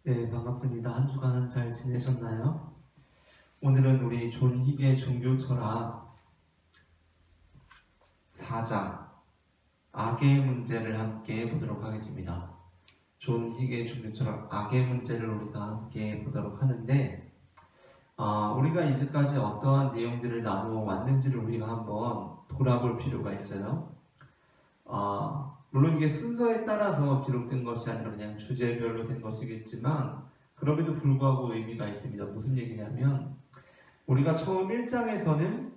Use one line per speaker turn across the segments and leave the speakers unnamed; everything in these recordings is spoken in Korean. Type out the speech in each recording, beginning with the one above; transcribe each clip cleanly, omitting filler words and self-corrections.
네, 반갑습니다. 한 주간 잘 지내셨나요? 오늘은 우리 존 희게 종교 철학 4장 악의 문제를 함께 보도록 하겠습니다. 존 희게 종교 철학 악의 문제를 우리가 함께 보도록 하는데 우리가 이제까지 어떠한 내용들을 나누어 왔는지를 우리가 한번 돌아볼 필요가 있어요. 물론 이게 순서에 따라서 기록된 것이 아니라 그냥 주제별로 된 것이겠지만 그럼에도 불구하고 의미가 있습니다. 무슨 얘기냐면 우리가 처음 1장에서는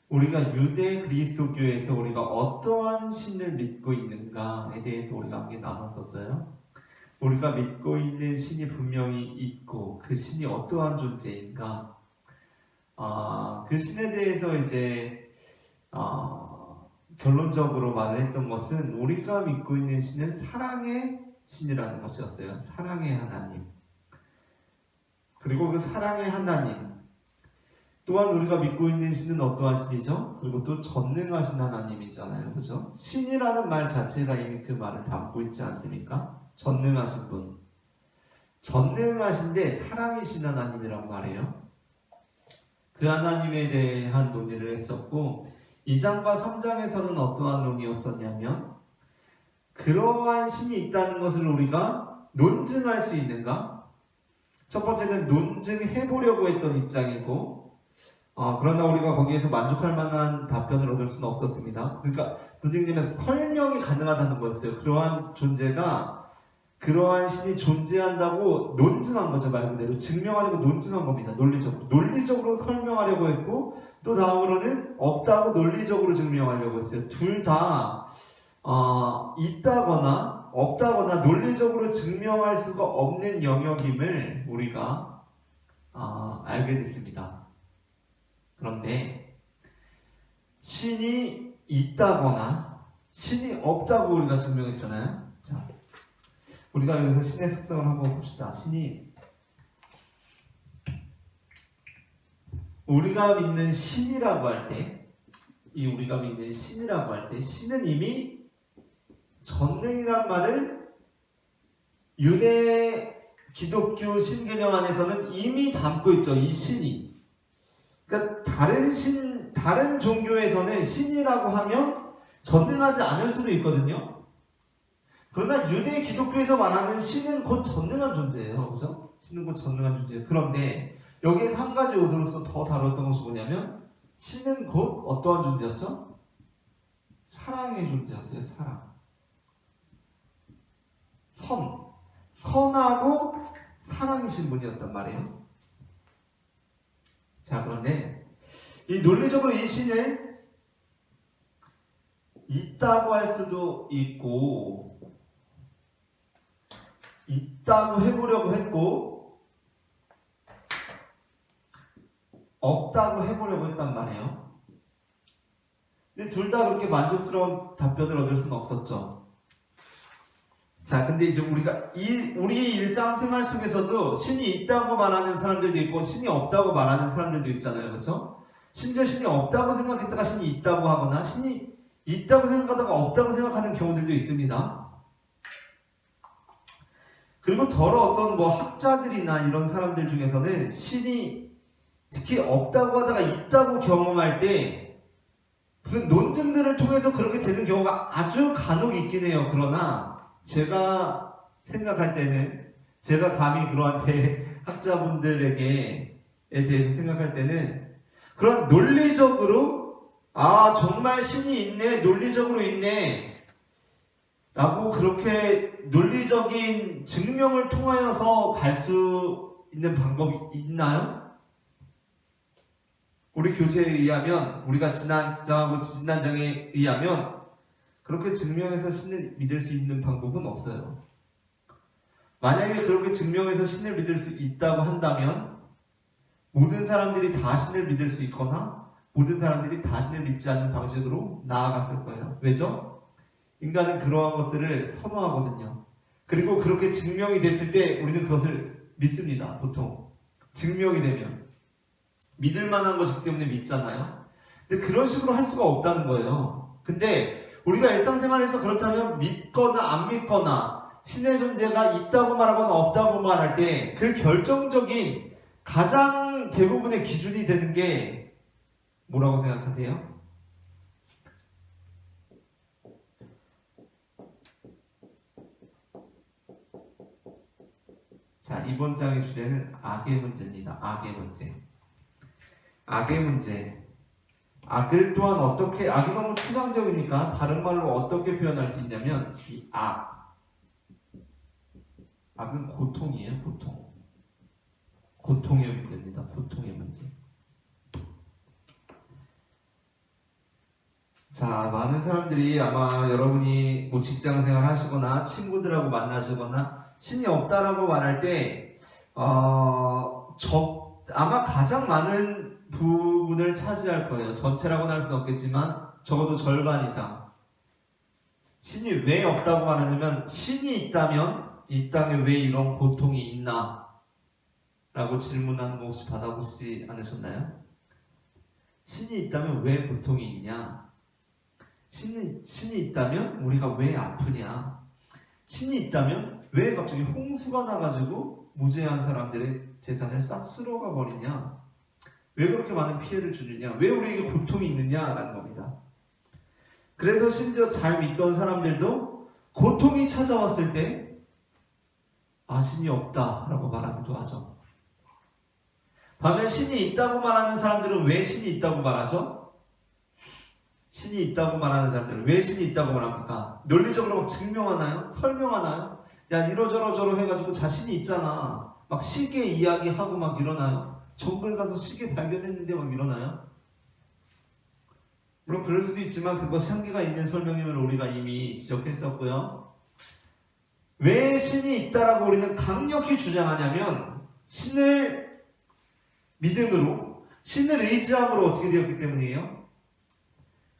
우리가 유대 그리스도교에서 우리가 어떠한 신을 믿고 있는가에 대해서 우리가 함께 나눴었어요. 우리가 믿고 있는 신이 분명히 있고 그 신이 어떠한 존재인가, 그 신에 대해서 이제 결론적으로 말을 했던 것은 우리가 믿고 있는 신은 사랑의 신이라는 것이었어요. 사랑의 하나님. 그리고 그 사랑의 하나님 또한 우리가 믿고 있는 신은 어떠한 신이죠? 그리고 또 전능하신 하나님이잖아요. 그죠? 신이라는 말 자체가 이미 그 말을 담고 있지 않습니까? 전능하신 분. 전능하신데 사랑이신 하나님이란 말이에요. 그 하나님에 대한 논의를 했었고 2장과 3장에서는 어떠한 논의였었냐면 그러한 신이 있다는 것을 우리가 논증할 수 있는가? 첫 번째는 논증해보려고 했던 입장이고 그러나 우리가 거기에서 만족할 만한 답변을 얻을 수는 없었습니다. 그러니까 논증되면 설명이 가능하다는 거였어요. 그러한 존재가 그러한 신이 존재한다고 논증한 거죠. 말 그대로 증명하려고 논증한 겁니다. 논리적으로 설명하려고 했고 또 다음으로는 없다고 논리적으로 증명하려고 했어요. 둘 다 있다거나 없다거나 논리적으로 증명할 수가 없는 영역임을 우리가 알게 됐습니다. 그런데 신이 있다거나 신이 없다고 우리가 증명했잖아요. 자, 우리가 여기서 신의 특성을 한번 봅시다. 신이 우리가 믿는 신이라고 할 때, 우리가 믿는 신이라고 할 때, 신은 이미 전능이란 말을 유대 기독교 신개념 안에서는 이미 담고 있죠. 이 신이. 그러니까 다른 종교에서는 신이라고 하면 전능하지 않을 수도 있거든요. 그러나 유대 기독교에서 말하는 신은 곧 전능한 존재예요. 그죠? 신은 곧 전능한 존재예요. 그런데 여기에서 한 가지 요소로서 더 다뤘던 것이 뭐냐면 신은 곧 어떠한 존재였죠? 사랑의 존재였어요. 사랑. 선하고 사랑이신 분이었단 말이에요. 자, 그런데 이 논리적으로 이 신을 있다고 할 수도 있고 있다고 해보려고 했고 없다고 해보려고 했단 말이에요. 근데 둘 다 그렇게 만족스러운 답변을 얻을 수는 없었죠. 자, 근데 이제 우리가 우리 일상생활 속에서도 신이 있다고 말하는 사람들도 있고 신이 없다고 말하는 사람들도 있잖아요. 그렇죠? 심지어 신이 없다고 생각했다가 신이 있다고 하거나 신이 있다고 생각하다가 없다고 생각하는 경우들도 있습니다. 그리고 더러 어떤 학자들이나 이런 사람들 중에서는 신이 특히 없다고 하다가 있다고 경험할 때 무슨 논증들을 통해서 그렇게 되는 경우가 아주 간혹 있긴 해요. 그러나 제가 생각할 때는 제가 감히 그러한 대학자분들에게 대해서 생각할 때는 그런 논리적으로 정말 신이 있네, 논리적으로 있네 라고 그렇게 논리적인 증명을 통하여서 갈 수 있는 방법이 있나요? 우리 교재에 의하면 우리가 지난장하고 지난장에 의하면 그렇게 증명해서 신을 믿을 수 있는 방법은 없어요. 만약에 그렇게 증명해서 신을 믿을 수 있다고 한다면 모든 사람들이 다 신을 믿을 수 있거나 모든 사람들이 다 신을 믿지 않는 방식으로 나아갔을 거예요. 왜죠? 인간은 그러한 것들을 선호하거든요. 그리고 그렇게 증명이 됐을 때 우리는 그것을 믿습니다. 보통 증명이 되면 믿을 만한 것이기 때문에 믿잖아요. 근데 그런 식으로 할 수가 없다는 거예요. 근데 우리가 일상생활에서 그렇다면 믿거나 안 믿거나 신의 존재가 있다고 말하거나 없다고 말할 때 그 결정적인 가장 대부분의 기준이 되는 게 뭐라고 생각하세요? 자, 이번 장의 주제는 악의 문제입니다. 악의 문제. 악의 문제. 악을 또한 어떻게, 악이 너무 추상적이니까 다른 말로 어떻게 표현할 수 있냐면 이 악은 고통이에요. 고통의 문제입니다. 고통의 문제. 자, 많은 사람들이 아마 여러분이 뭐 직장생활 하시거나 친구들하고 만나시거나 신이 없다라고 말할 때 아마 가장 많은 부분을 차지할 거예요. 전체라고는 할 수는 없겠지만 적어도 절반 이상. 신이 왜 없다고 말하냐면 신이 있다면 이 땅에 왜 이런 고통이 있나? 라고 질문하는 거 혹시 받아보시지 않으셨나요? 신이 있다면 왜 고통이 있냐? 신이 있다면 우리가 왜 아프냐? 신이 있다면 왜 갑자기 홍수가 나가지고 무죄한 사람들의 재산을 싹 쓸어가 버리냐? 왜 그렇게 많은 피해를 주느냐? 왜 우리에게 고통이 있느냐라는 겁니다. 그래서 심지어 잘 믿던 사람들도 고통이 찾아왔을 때 신이 없다라고 말하기도 하죠. 반면 신이 있다고 말하는 사람들은 왜 신이 있다고 말하죠? 신이 있다고 말하는 사람들은 왜 신이 있다고 말합니까? 논리적으로 막 증명하나요? 설명하나요? 야, 이러저러저러 해가지고 자신이 있잖아. 막 시계 이야기하고 막 이러나요? 정글 가서 시계 발견했는데 막 이러나요? 물론 그럴 수도 있지만 그것이 한계가 있는 설명임을 우리가 이미 지적했었고요. 왜 신이 있다라고 우리는 강력히 주장하냐면 신을 믿음으로, 신을 의지함으로 어떻게 되었기 때문이에요?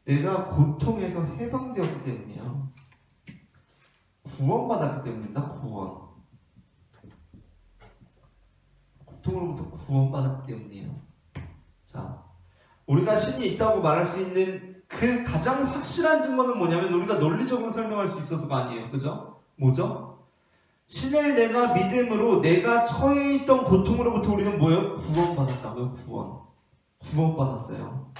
내가 고통에서 해방되었기 때문이에요. 구원받았기 때문입니다. 구원. 고통으로부터 구원받았기 때문이에요. 자, 우리가 신이 있다고 말할 수 있는 그 가장 확실한 증거는 뭐냐면 우리가 논리적으로 설명할 수 있어서가 아니에요. 그죠? 뭐죠? 신을 내가 믿음으로 내가 처해 있던 고통으로부터 우리는 뭐예요? 구원받았다고요. 구원받았어요.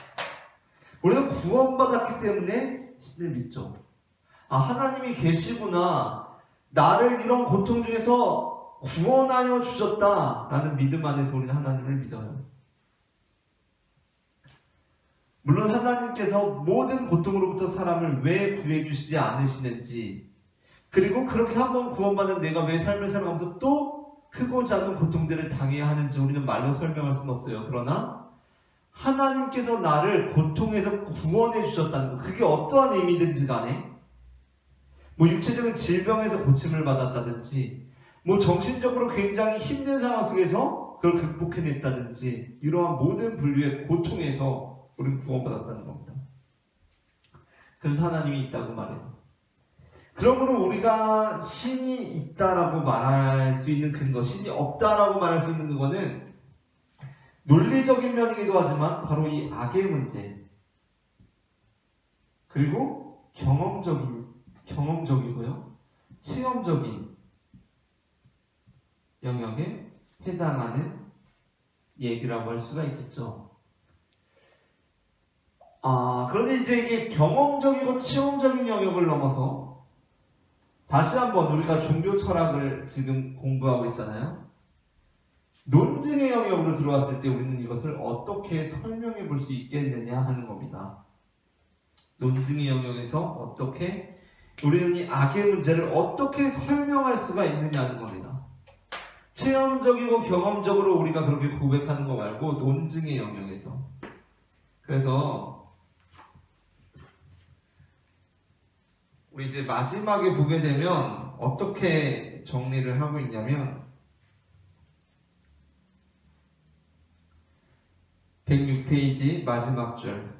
우리는 구원받았기 때문에 신을 믿죠. 하나님이 계시구나. 나를 이런 고통 중에서 구원하여 주셨다라는 믿음 안에서 우리는 하나님을 믿어요. 물론 하나님께서 모든 고통으로부터 사람을 왜 구해주시지 않으시는지, 그리고 그렇게 한번 구원받은 내가 왜 삶을 살아가면서 또 크고 작은 고통들을 당해야 하는지 우리는 말로 설명할 수는 없어요. 그러나 하나님께서 나를 고통에서 구원해 주셨다는 것, 그게 어떠한 의미든지 간에 뭐 육체적인 질병에서 고침을 받았다든지 뭐 정신적으로 굉장히 힘든 상황 속에서 그걸 극복해냈다든지 이러한 모든 분류의 고통에서 우리는 구원받았다는 겁니다. 그래서 하나님이 있다고 말해요. 그러므로 우리가 신이 있다라고 말할 수 있는 근거, 신이 없다라고 말할 수 있는 근거는 논리적인 면이기도 하지만 바로 이 악의 문제, 그리고 경험적이고요, 체험적인 영역에 해당하는 얘기라고 할 수가 있겠죠. 그런데 이제 이게 경험적이고 체험적인 영역을 넘어서 다시 한번 우리가 종교 철학을 지금 공부하고 있잖아요. 논증의 영역으로 들어왔을 때 우리는 이것을 어떻게 설명해 볼 수 있겠느냐 하는 겁니다. 논증의 영역에서 어떻게 우리는 이 악의 문제를 어떻게 설명할 수가 있느냐 하는 겁니다. 체험적이고 경험적으로 우리가 그렇게 고백하는 거 말고 논증의 영역에서. 그래서 우리 이제 마지막에 보게 되면 어떻게 정리를 하고 있냐면 106페이지 마지막 줄.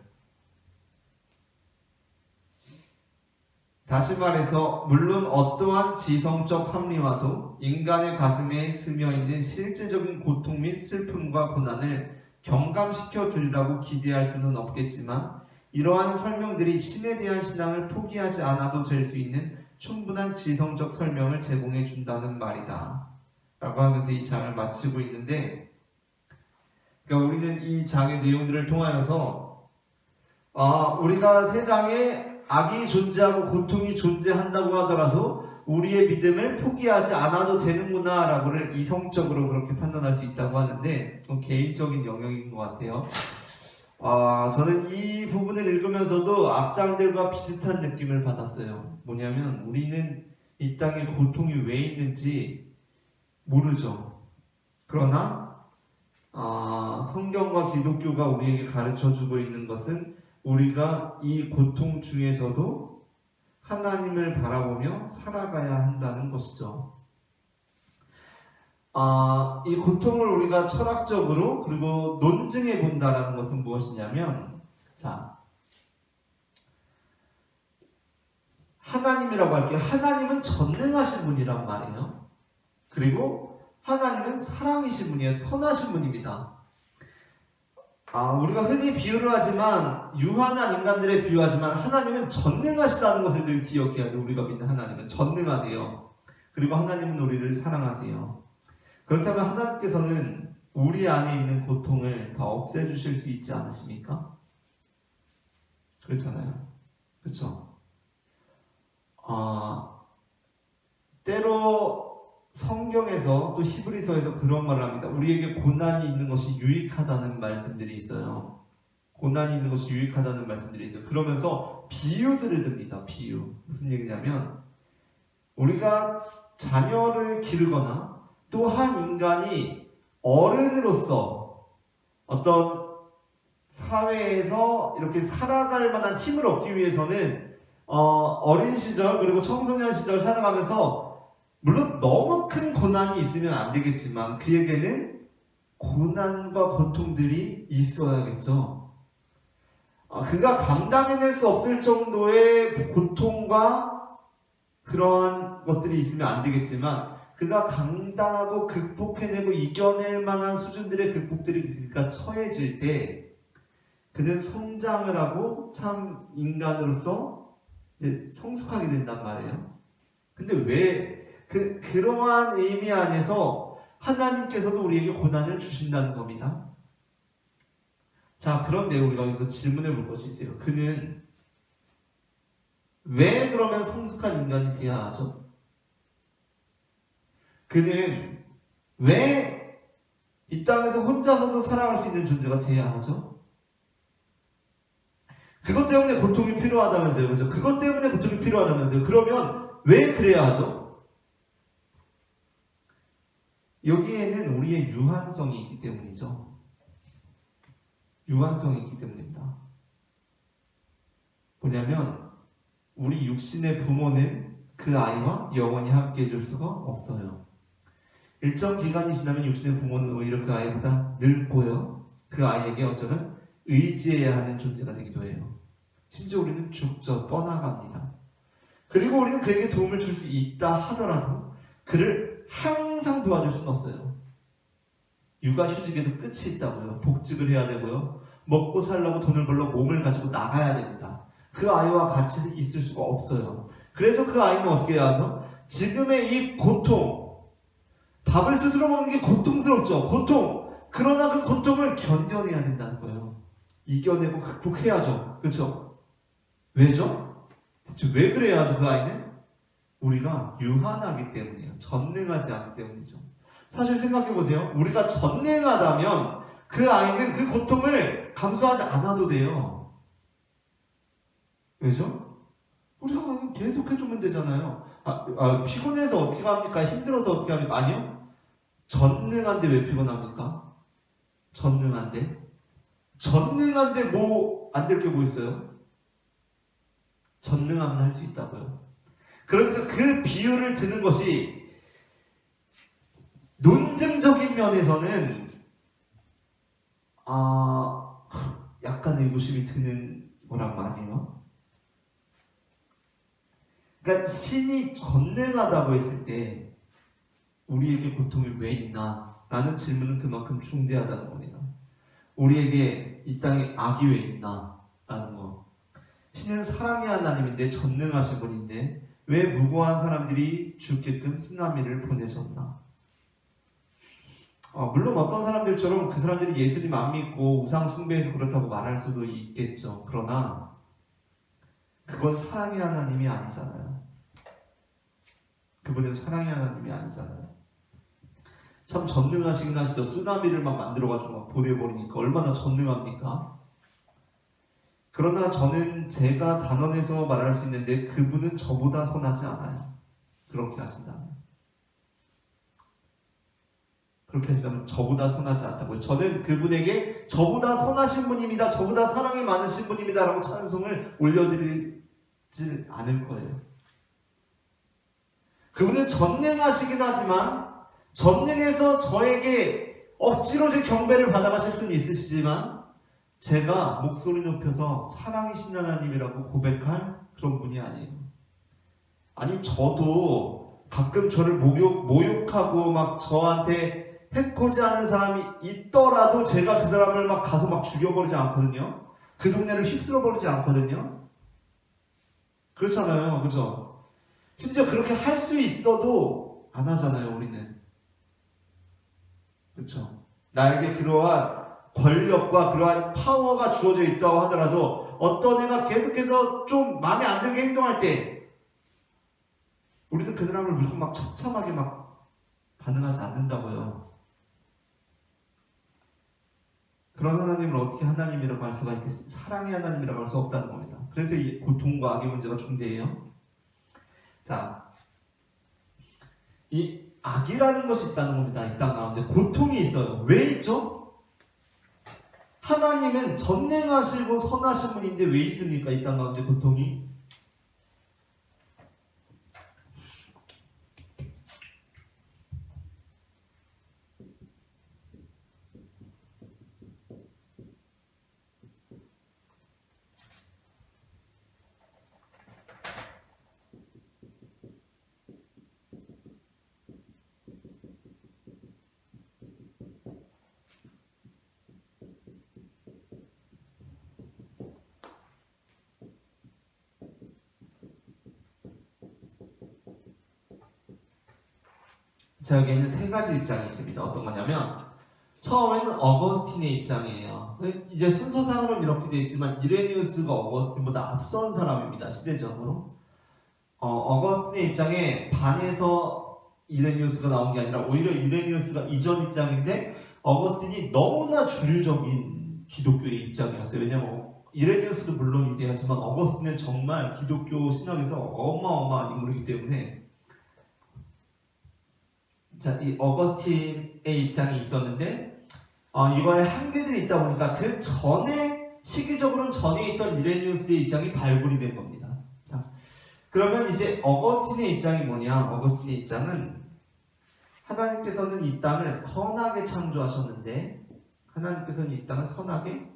다시 말해서 물론 어떠한 지성적 합리화도 인간의 가슴에 스며있는 실제적인 고통 및 슬픔과 고난을 경감시켜 주리라고 기대할 수는 없겠지만 이러한 설명들이 신에 대한 신앙을 포기하지 않아도 될 수 있는 충분한 지성적 설명을 제공해 준다는 말이다 라고 하면서 이 장을 마치고 있는데, 그러니까 우리는 이 장의 내용들을 통하여서 우리가 세상에 악이 존재하고 고통이 존재한다고 하더라도 우리의 믿음을 포기하지 않아도 되는구나 라고를 이성적으로 그렇게 판단할 수 있다고 하는데, 좀 개인적인 영역인 것 같아요. 저는 이 부분을 읽으면서도 앞장들과 비슷한 느낌을 받았어요. 뭐냐면 우리는 이 땅에 고통이 왜 있는지 모르죠. 그러나 성경과 기독교가 우리에게 가르쳐주고 있는 것은 우리가 이 고통 중에서도 하나님을 바라보며 살아가야 한다는 것이죠. 이 고통을 우리가 철학적으로 그리고 논증해 본다라는 것은 무엇이냐면, 하나님이라고 할게요. 하나님은 전능하신 분이란 말이에요. 그리고 하나님은 사랑이신 분이에요. 선하신 분입니다. 우리가 흔히 비유를 하지만, 유한한 인간들의 비유하지만 하나님은 전능하시다는 것을 늘 기억해야 돼요. 우리가 믿는 하나님은 전능하세요. 그리고 하나님은 우리를 사랑하세요. 그렇다면 하나님께서는 우리 안에 있는 고통을 다 없애주실 수 있지 않으십니까? 그렇잖아요. 그렇죠? 때로 성경에서 또 히브리서에서 그런 말을 합니다. 우리에게 고난이 있는 것이 유익하다는 말씀들이 있어요. 고난이 있는 것이 유익하다는 말씀들이 있어요. 그러면서 비유들을 듭니다. 비유. 무슨 얘기냐면, 우리가 자녀를 기르거나 또 한 인간이 어른으로서 어떤 사회에서 이렇게 살아갈 만한 힘을 얻기 위해서는 어린 시절 그리고 청소년 시절 살아가면서 물론 너무 큰 고난이 있으면 안 되겠지만 그에게는 고난과 고통들이 있어야겠죠. 그가 감당해낼 수 없을 정도의 고통과 그런 것들이 있으면 안 되겠지만 그가 감당하고 극복해내고 이겨낼 만한 수준들의 극복들이 그가 처해질 때 그는 성장을 하고 참 인간으로서 이제 성숙하게 된단 말이에요. 근데 왜 그러한 의미 안에서 하나님께서도 우리에게 고난을 주신다는 겁니다. 자, 그런데 우리가 여기서 질문해 볼 것이 있어요. 그는 왜 그러면 성숙한 인간이 되어야 하죠? 그는 왜 이 땅에서 혼자서도 살아갈 수 있는 존재가 되어야 하죠? 그것 때문에 고통이 필요하다면서요. 그죠? 그것 때문에 고통이 필요하다면서요. 그러면 왜 그래야 하죠? 여기에는 우리의 유한성이 있기 때문이죠. 유한성이 있기 때문입니다. 뭐냐면 우리 육신의 부모는 그 아이와 영원히 함께 해줄 수가 없어요. 일정 기간이 지나면 육신의 부모는 오히려 그 아이보다 늙고요. 그 아이에게 어쩌면 의지해야 하는 존재가 되기도 해요. 심지어 우리는 죽죠. 떠나갑니다. 그리고 우리는 그에게 도움을 줄 수 있다 하더라도 그를 항상 도와줄 수는 없어요. 육아휴직에도 끝이 있다고요. 복직을 해야 되고요. 먹고 살려고 돈을 벌러 몸을 가지고 나가야 됩니다. 그 아이와 같이 있을 수가 없어요. 그래서 그 아이는 어떻게 해야 하죠? 지금의 이 고통, 밥을 스스로 먹는 게 고통스럽죠. 고통. 그러나 그 고통을 견뎌내야 된다는 거예요. 이겨내고 극복해야죠. 그렇죠? 왜죠? 대체 왜 그래야 하죠? 그 아이는? 우리가 유한하기 때문이에요. 전능하지 않기 때문이죠. 사실 생각해보세요. 우리가 전능하다면 그 아이는 그 고통을 감수하지 않아도 돼요. 왜죠? 우리가 그냥 계속 해주면 되잖아요. 피곤해서 어떻게 합니까? 힘들어서 어떻게 합니까? 아니요. 전능한데 왜 피곤합니까? 전능한데 뭐 안 될 게 뭐 있어요? 전능하면 할 수 있다고요. 그러니까 그 비유를 드는 것이 논증적인 면에서는 약간 의구심이 드는 거란 말이에요. 그러니까 신이 전능하다고 했을 때 우리에게 고통이 왜 있나? 라는 질문은 그만큼 중대하다는 겁니다. 우리에게 이 땅에 악이 왜 있나? 라는 거. 신은 사랑의 하나님인데 전능하신 분인데 왜 무고한 사람들이 죽게끔 쓰나미를 보내셨나? 물론 어떤 사람들처럼 그 사람들이 예수님 안 믿고 우상 숭배해서 그렇다고 말할 수도 있겠죠. 그러나 그건 사랑의 하나님이 아니잖아요. 그분은 사랑의 하나님이 아니잖아요. 참 전능하시긴 하시죠. 쓰나미를 막 만들어가지고 막 보내버리니까 얼마나 전능합니까? 그러나 저는 제가 단언해서 말할 수 있는데 그분은 저보다 선하지 않아요. 그렇게 하신다면. 그렇게 하시다면 저보다 선하지 않다고요. 저는 그분에게 저보다 선하신 분입니다. 저보다 사랑이 많으신 분입니다. 라고 찬송을 올려드리지 않을 거예요. 그분은 전능하시긴 하지만 전능해서 저에게 억지로 제 경배를 받아가실 수는 있으시지만 제가 목소리 높여서 사랑이신 하나님이라고 고백할 그런 분이 아니에요. 아니 저도 가끔 저를 모욕하고 막 저한테 해코지 하는 사람이 있더라도 제가 그 사람을 막 가서 막 죽여버리지 않거든요. 그 동네를 휩쓸어버리지 않거든요. 그렇잖아요. 그죠? 심지어 그렇게 할 수 있어도 안 하잖아요. 우리는. 그렇죠? 나에게 그러한 권력과 그러한 파워가 주어져 있다고 하더라도 어떤 애가 계속해서 좀 마음에 안 들게 행동할 때 우리는 그 사람을 무조건 막 처참하게 막 반응하지 않는다고요. 그런 하나님을 어떻게 하나님이라고 할 수가 있겠어요? 사랑의 하나님이라고 할 수 없다는 겁니다. 그래서 이 고통과 악의 문제가 중대해요. 자, 이 악이라는 것이 있다는 겁니다. 이 땅 가운데 고통이 있어요. 왜 있죠? 하나님은 전능하시고 선하신 분인데 왜 있습니까? 이 땅 가운데 고통이? 자, 여기에는 세 가지 입장이 있습니다. 어떤 거냐면 처음에는 어거스틴의 입장이에요. 이제 순서상으로는 이렇게 되어 있지만 이레니우스가 어거스틴보다 앞선 사람입니다. 시대적으로. 어거스틴의 입장에 반해서 이레니우스가 나온 게 아니라 오히려 이레니우스가 이전 입장인데 어거스틴이 너무나 주류적인 기독교의 입장이었어요. 왜냐하면 이레니우스도 물론 위대하지만 어거스틴은 정말 기독교 신학에서 어마어마한 인물이기 때문에 자, 이 어거스틴의 입장이 있었는데 이거에 한계들이 있다 보니까 그 전에 시기적으로는 전에 있던 이레니우스의 입장이 발굴이 된 겁니다. 자, 그러면 이제 어거스틴의 입장이 뭐냐? 어거스틴의 입장은 하나님께서는 이 땅을 선하게 창조하셨는데 하나님께서는 이 땅을 선하게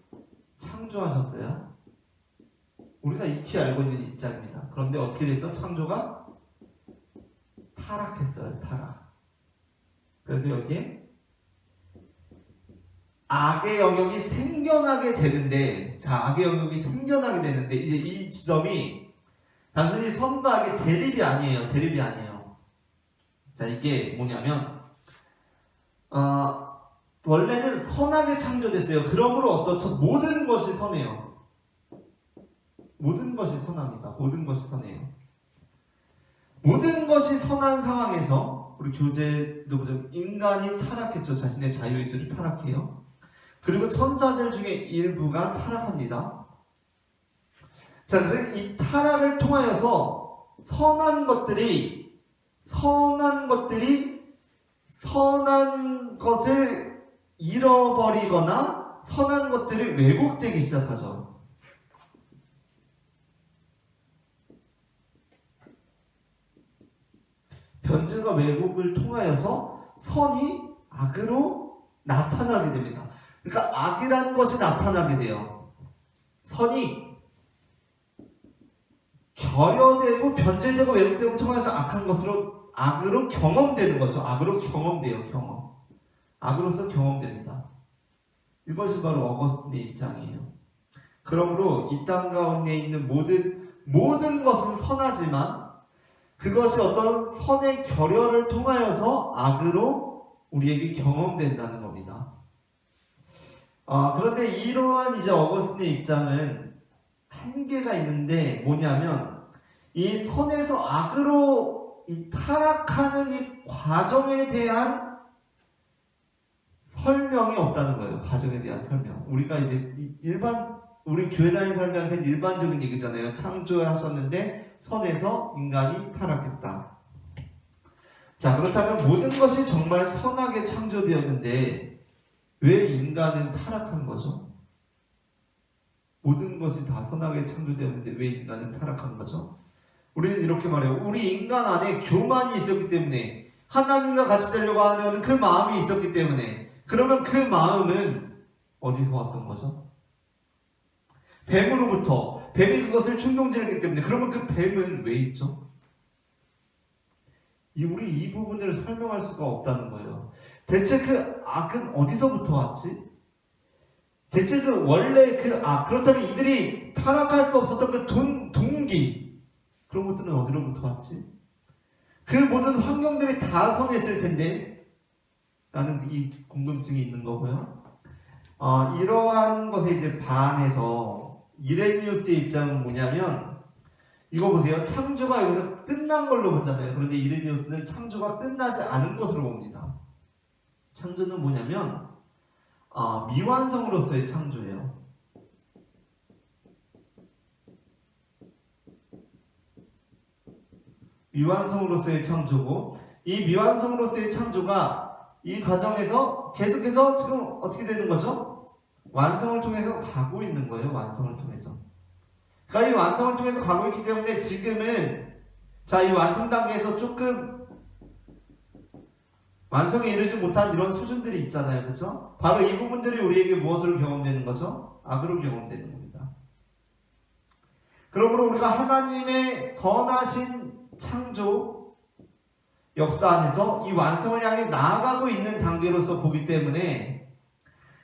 창조하셨어요. 우리가 익히 알고 있는 입장입니다. 그런데 어떻게 됐죠? 창조가 타락했어요. 타락. 그래서 여기에 악의 영역이 생겨나게 되는데, 자, 악의 영역이 생겨나게 되는데, 이제 이 지점이 단순히 선과 악의 대립이 아니에요. 대립이 아니에요. 자, 이게 뭐냐면, 원래는 선하게 창조됐어요. 그러므로 어떻죠? 모든 것이 선해요. 모든 것이 선합니다. 모든 것이 선해요. 모든 것이 선한 상황에서 우리 교재도 보자면 인간이 타락했죠. 자신의 자유의지를 타락해요. 그리고 천사들 중에 일부가 타락합니다. 자, 그래서 이 타락을 통하여서 선한 것을 잃어버리거나 선한 것들이 왜곡되기 시작하죠. 변질과 왜곡을 통하여서 선이 악으로 나타나게 됩니다. 그러니까 악이라는 것이 나타나게 돼요. 선이 결여되고 변질되고 왜곡됨을 통해서 악한 것으로 악으로 경험되는 거죠. 악으로 경험돼요. 경험. 악으로서 경험됩니다. 이것이 바로 어거스틴의 입장이에요. 그러므로 이 땅 가운데 있는 모든 것은 선하지만 그것이 어떤 선의 결여를 통하여서 악으로 우리에게 경험된다는 겁니다. 그런데 이러한 이제 어거스틴의 입장은 한계가 있는데 뭐냐면 이 선에서 악으로 이 타락하는 이 과정에 대한 설명이 없다는 거예요. 과정에 대한 설명. 우리가 이제 우리 교회 다니는 사람들한테는 일반적인 얘기잖아요. 창조하셨는데 선에서 인간이 타락했다. 자, 그렇다면 모든 것이 정말 선하게 창조되었는데 왜 인간은 타락한 거죠? 모든 것이 다 선하게 창조되었는데 왜 인간은 타락한 거죠? 우리는 이렇게 말해요. 우리 인간 안에 교만이 있었기 때문에, 하나님과 같이 되려고 하려는 그 마음이 있었기 때문에. 그러면 그 마음은 어디서 왔던 거죠? 뱀으로부터. 뱀이 그것을 충동지었기 때문에. 그러면 그 뱀은 왜 있죠? 우리 이 부분을 설명할 수가 없다는 거예요. 대체 그 악은 어디서부터 왔지? 대체 그 원래 그 악, 그렇다면 이들이 타락할 수 없었던 그 동기, 그런 것들은 어디로부터 왔지? 그 모든 환경들이 다 선했을 텐데 라는 이 궁금증이 있는 거고요. 이러한 것에 이제 반해서 이레니우스의 입장은 뭐냐면, 이거 보세요. 창조가 여기서 끝난 걸로 보잖아요. 그런데 이레니우스는 창조가 끝나지 않은 것으로 봅니다. 창조는 뭐냐면 미완성으로서의 창조예요. 미완성으로서의 창조고, 이 미완성으로서의 창조가 이 과정에서 계속해서 지금 어떻게 되는 거죠? 완성을 통해서 가고 있는 거예요. 완성을 통해서. 그러니까 이 완성을 통해서 가고 있기 때문에 지금은 이 완성 단계에서 조금 완성에 이르지 못한 이런 수준들이 있잖아요. 그렇죠? 바로 이 부분들이 우리에게 무엇으로 경험되는 거죠? 악으로 경험되는 겁니다. 그러므로 우리가 하나님의 선하신 창조 역사 안에서 이 완성을 향해 나아가고 있는 단계로서 보기 때문에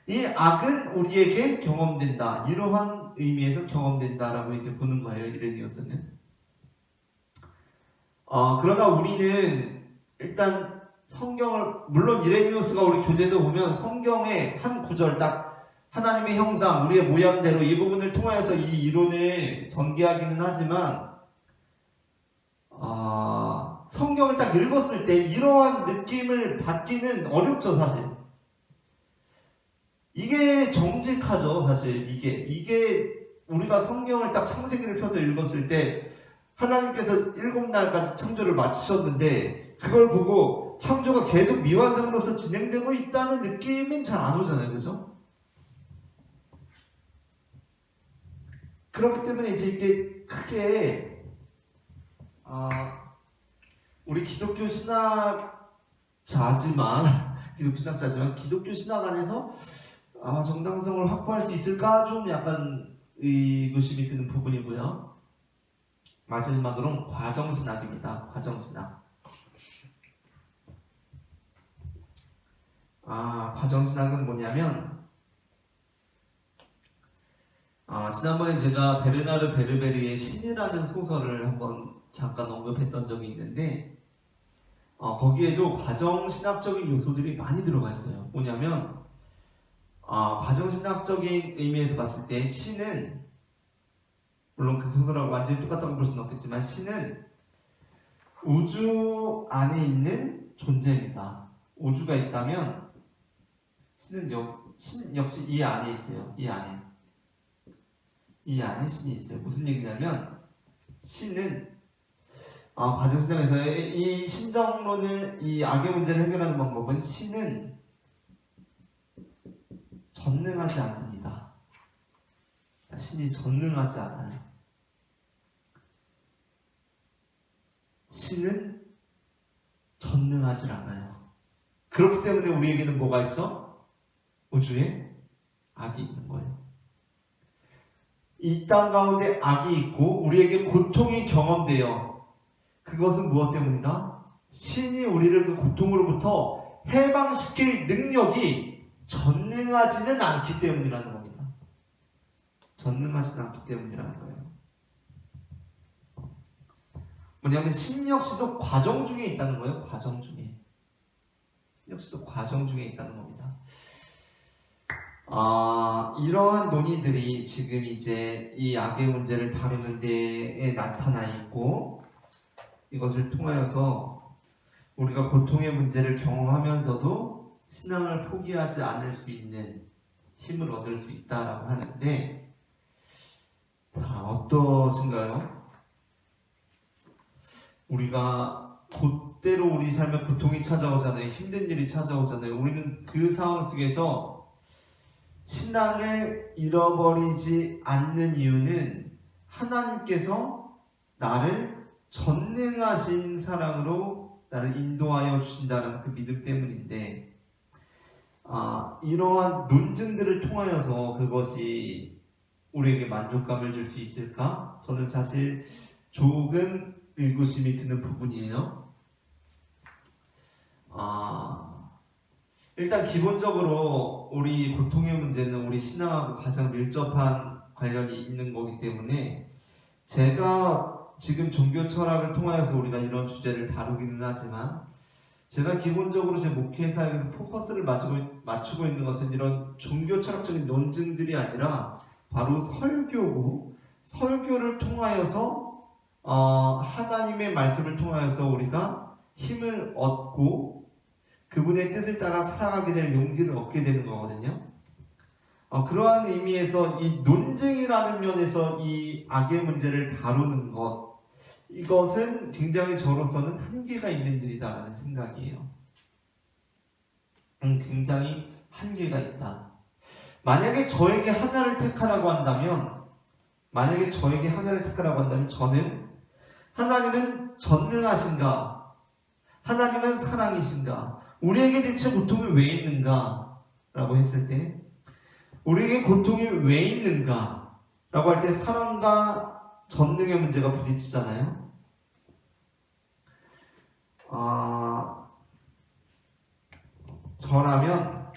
이 악은 우리에게 경험된다. 이러한 의미에서 경험된다라고 이제 보는 거예요. 이레니우스는. 그러나 우리는 일단 성경을, 물론 이레니우스가 우리 교재도 보면 성경의 한 구절 딱 하나님의 형상, 우리의 모양대로 이 부분을 통하여서 이 이론을 전개하기는 하지만 성경을 딱 읽었을 때 이러한 느낌을 받기는 어렵죠, 사실. 이게 정직하죠, 사실. 이게 우리가 성경을 딱 창세기를 펴서 읽었을 때 하나님께서 7날까지 창조를 마치셨는데 그걸 보고 창조가 계속 미완성으로서 진행되고 있다는 느낌은 잘 안 오잖아요, 그죠? 그렇기 때문에 이제 이게 크게 우리 기독교 신학자지만 기독교 신학 안에서 정당성을 확보할 수 있을까 좀 약간 의구심이 드는 부분이고요. 마지막으로는 과정신학입니다. 과정신학. 과정신학은 뭐냐면 지난번에 제가 베르나르 베르베르의 신이라는 소설을 한번 잠깐 언급했던 적이 있는데 거기에도 과정신학적인 요소들이 많이 들어가 있어요. 뭐냐면 과정신학적인 의미에서 봤을 때 신은, 물론 그 소설하고 완전히 똑같다고 볼 수는 없겠지만, 신은 우주 안에 있는 존재입니다. 우주가 있다면 신은 신 역시 이 안에 있어요. 이 안에 신이 있어요. 무슨 얘기냐면 신은 과정신학에서의 이 신정론을, 이 악의 문제를 해결하는 방법은 신은 전능하지 않습니다. 신이 전능하지 않아요. 신은 전능하지 않아요. 그렇기 때문에 우리에게는 뭐가 있죠? 우주에 악이 있는 거예요. 이 땅 가운데 악이 있고 우리에게 고통이 경험돼요. 그것은 무엇 때문이다? 신이 우리를 그 고통으로부터 해방시킬 능력이 전능하지는 않기 때문이라는 겁니다. 전능하지는 않기 때문이라는 거예요. 뭐냐면 신 역시도 과정 중에 있다는 거예요. 과정 중에. 역시도 과정 중에 있다는 겁니다. 이러한 논의들이 지금 이제 이 악의 문제를 다루는 데에 나타나 있고, 이것을 통하여서 우리가 고통의 문제를 경험하면서도 신앙을 포기하지 않을 수 있는 힘을 얻을 수 있다라고 하는데, 어떠신가요? 우리가 곧대로 우리 삶에 고통이 찾아오잖아요. 힘든 일이 찾아오잖아요. 우리는 그 상황 속에서 신앙을 잃어버리지 않는 이유는 하나님께서 나를 전능하신 사랑으로 나를 인도하여 주신다는 그 믿음 때문인데, 이러한 논증들을 통하여서 그것이 우리에게 만족감을 줄 수 있을까? 저는 사실 조금 의구심이 드는 부분이에요. 일단 기본적으로 우리 고통의 문제는 우리 신앙하고 가장 밀접한 관련이 있는 거기 때문에, 제가 지금 종교 철학을 통하여서 우리가 이런 주제를 다루기는 하지만, 제가 기본적으로 제 목회 사역에서 포커스를 맞추고 있는 것은 이런 종교 철학적인 논증들이 아니라 바로 설교고, 설교를 통하여서 하나님의 말씀을 통하여서 우리가 힘을 얻고 그분의 뜻을 따라 살아가게 될 용기를 얻게 되는 거거든요. 그러한 의미에서 이 논증이라는 면에서 이 악의 문제를 다루는 것, 이것은 굉장히 저로서는 한계가 있는 일이다라는 생각이에요. 굉장히 한계가 있다. 만약에 저에게 하나를 택하라고 한다면, 저는 하나님은 전능하신가? 하나님은 사랑이신가? 우리에게 대체 고통이 왜 있는가? 라고 했을 때, 우리에게 고통이 왜 있는가? 라고 할 때 사랑과 전능의 문제가 부딪히잖아요. 저라면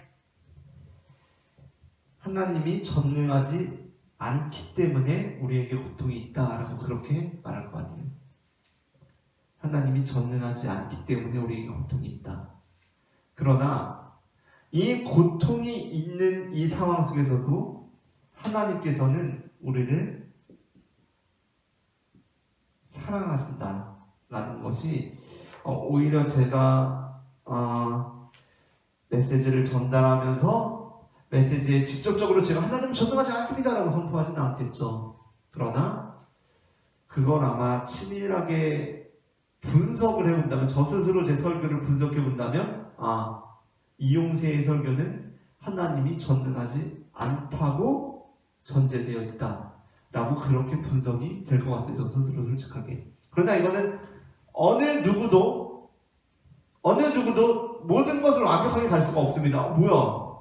하나님이 전능하지 않기 때문에 우리에게 고통이 있다라고 그렇게 말할 것 같아요. 하나님이 전능하지 않기 때문에 우리에게 고통이 있다. 그러나 이 고통이 있는 이 상황 속에서도 하나님께서는 우리를 사랑하신다라는 것이 오히려 제가 메시지를 전달하면서 메시지에 직접적으로 제가 하나님을 전능하지 않습니다라고 선포하지는 않겠죠. 그러나 그걸 아마 치밀하게 분석을 해본다면, 저 스스로 제 설교를 분석해본다면, 이용세의 설교는 하나님이 전능하지 않다고 전제되어 있다 라고 그렇게 분석이 될 것 같아요. 저 스스로 솔직하게. 그러나 이거는 어느 누구도 모든 것을 완벽하게 갈 수가 없습니다. 뭐야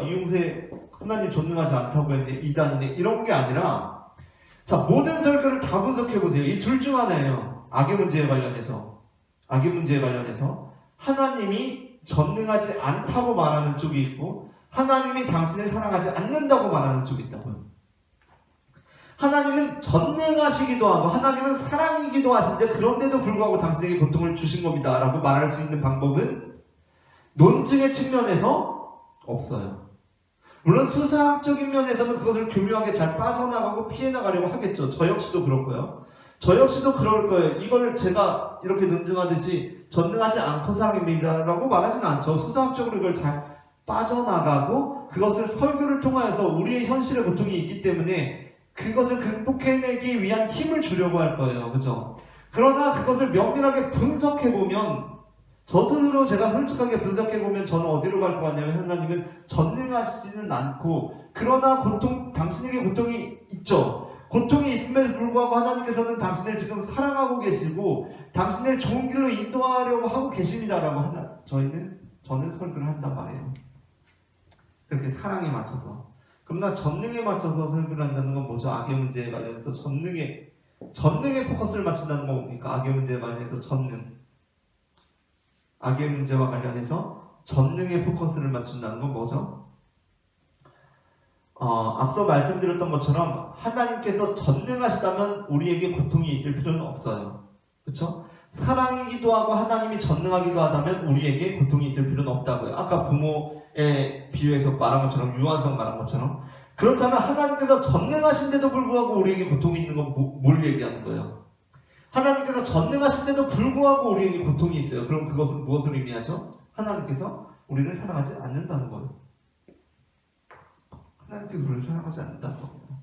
이용세 하나님 전능하지 않다고 했네, 이단이네, 이런 게 아니라, 자, 모든 설교를 다 분석해보세요. 이 둘 중 하나예요. 악의 문제에 관련해서 하나님이 전능하지 않다고 말하는 쪽이 있고, 하나님이 당신을 사랑하지 않는다고 말하는 쪽이 있다고요. 하나님은 전능하시기도 하고 하나님은 사랑이기도 하신데, 그런데도 불구하고 당신에게 고통을 주신 겁니다 라고 말할 수 있는 방법은 논증의 측면에서 없어요. 물론 수사학적인 면에서는 그것을 교묘하게 잘 빠져나가고 피해나가려고 하겠죠. 저 역시도 그렇고요. 저 역시도 그럴 거예요. 이걸 제가 이렇게 논증하듯이 전능하지 않고 사랑입니다 라고 말하지는 않죠. 수사학적으로 이걸 잘 빠져나가고 그것을 설교를 통하여서 우리의 현실의 고통이 있기 때문에 그것을 극복해내기 위한 힘을 주려고 할 거예요. 그죠? 그러나 그것을 면밀하게 분석해보면, 저 스스로 제가 솔직하게 분석해보면 저는 어디로 갈 것 같냐면, 하나님은 전능하시지는 않고, 그러나 당신에게 고통이 있죠. 고통이 있음에도 불구하고 하나님께서는 당신을 지금 사랑하고 계시고 당신을 좋은 길로 인도하려고 하고 계십니다라고 저는 설교를 한단 말이에요. 그렇게 사랑에 맞춰서. 그러나 전능에 맞춰서 설교를 한다는 건 뭐죠? 악의 문제에 관련해서 전능에 포커스를 맞춘다는 건 뭡니까? 악의 문제에 관련해서 악의 문제와 관련해서 전능에 포커스를 맞춘다는 건 뭐죠? 앞서 말씀드렸던 것처럼 하나님께서 전능하시다면 우리에게 고통이 있을 필요는 없어요. 그렇죠? 사랑이기도 하고 하나님이 전능하기도 하다면 우리에게 고통이 있을 필요는 없다고요. 아까 부모의 비유에서 말한 것처럼, 유한성 말한 것처럼. 그렇다면 하나님께서 전능하신데도 불구하고 우리에게 고통이 있는 건 뭘 얘기하는 거예요? 하나님께서 전능하신데도 불구하고 우리에게 고통이 있어요. 그럼 그것은 무엇을 의미하죠? 하나님께서 우리를 사랑하지 않는다는 거예요. 하나님께서 우리를 사랑하지 않는다는 겁니다.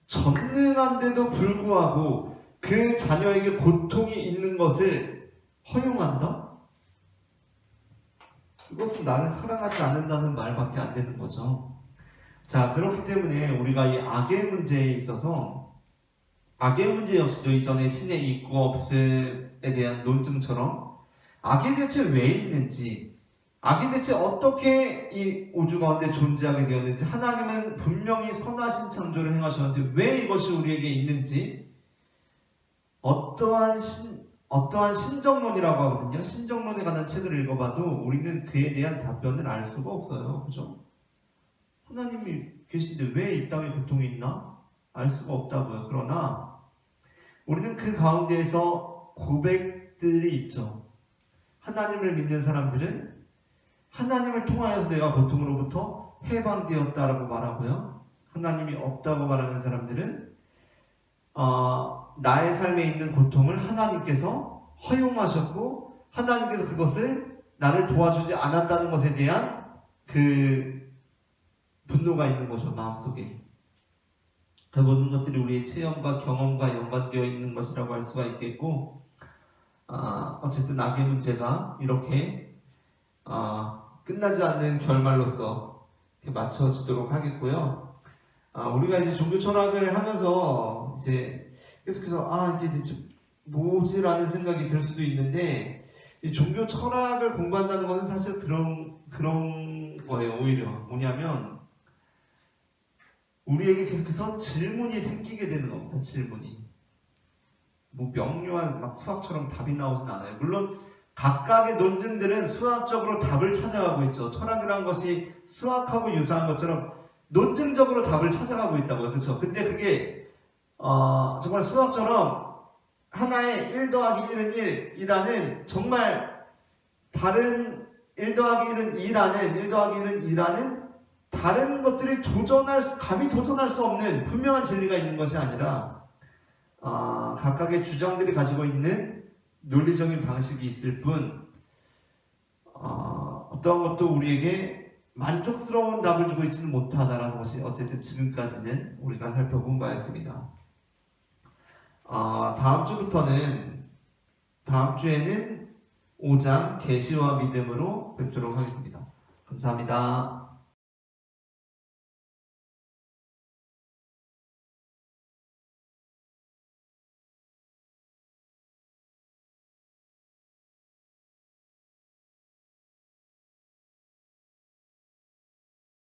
전능한데도 불구하고 그 자녀에게 고통이 있는 것을 허용한다? 이것은 나를 사랑하지 않는다는 말밖에 안 되는 거죠. 자, 그렇기 때문에 우리가 이 악의 문제에 있어서, 악의 문제 역시도 이전에 신의 있고 없음에 대한 논증처럼 악이 대체 왜 있는지, 악이 대체 어떻게 이 우주 가운데 존재하게 되었는지, 하나님은 분명히 선하신 창조를 행하셨는데 왜 이것이 우리에게 있는지, 어떠한 신정론이라고 하거든요. 신정론에 관한 책을 읽어봐도 우리는 그에 대한 답변을 알 수가 없어요. 그죠? 하나님이 계신데 왜 이 땅에 고통이 있나? 알 수가 없다고요. 그러나 우리는 그 가운데에서 고백들이 있죠. 하나님을 믿는 사람들은 하나님을 통하여서 내가 고통으로부터 해방되었다라고 말하고요. 하나님이 없다고 말하는 사람들은 나의 삶에 있는 고통을 하나님께서 허용하셨고 하나님께서 그것을 나를 도와주지 않았다는 것에 대한 그 분노가 있는 거죠. 마음속에. 그 모든 것들이 우리의 체험과 경험과 연관되어 있는 것이라고 할 수가 있겠고, 어쨌든 악의 문제가 이렇게 끝나지 않는 결말로서 맞춰지도록 하겠고요. 우리가 이제 종교 철학을 하면서 이제 계속해서 이게 대체 뭐지라는 생각이 들 수도 있는데, 이 종교 철학을 공부한다는 것은 사실 그런 거예요. 오히려 뭐냐면 우리에게 계속해서 질문이 생기게 되는 겁니다. 질문이 뭐 명료한 막 수학처럼 답이 나오진 않아요. 물론 각각의 논증들은 수학적으로 답을 찾아가고 있죠. 철학이라는 것이 수학하고 유사한 것처럼 논증적으로 답을 찾아가고 있다고요. 그렇죠? 근데 그게 정말 수학처럼 하나의 1 더하기 1은 1이라는 정말 다른 1 더하기 1은 2라는 1 더하기 1은 2라는 다른 것들이 감히 도전할 수 없는 분명한 진리가 있는 것이 아니라 각각의 주장들이 가지고 있는 논리적인 방식이 있을 뿐 어떠한 것도 우리에게 만족스러운 답을 주고 있지는 못하다라는 것이 어쨌든 지금까지는 우리가 살펴본 바였습니다. 다음 주에는 5장 계시와 믿음으로 뵙도록 하겠습니다. 감사합니다.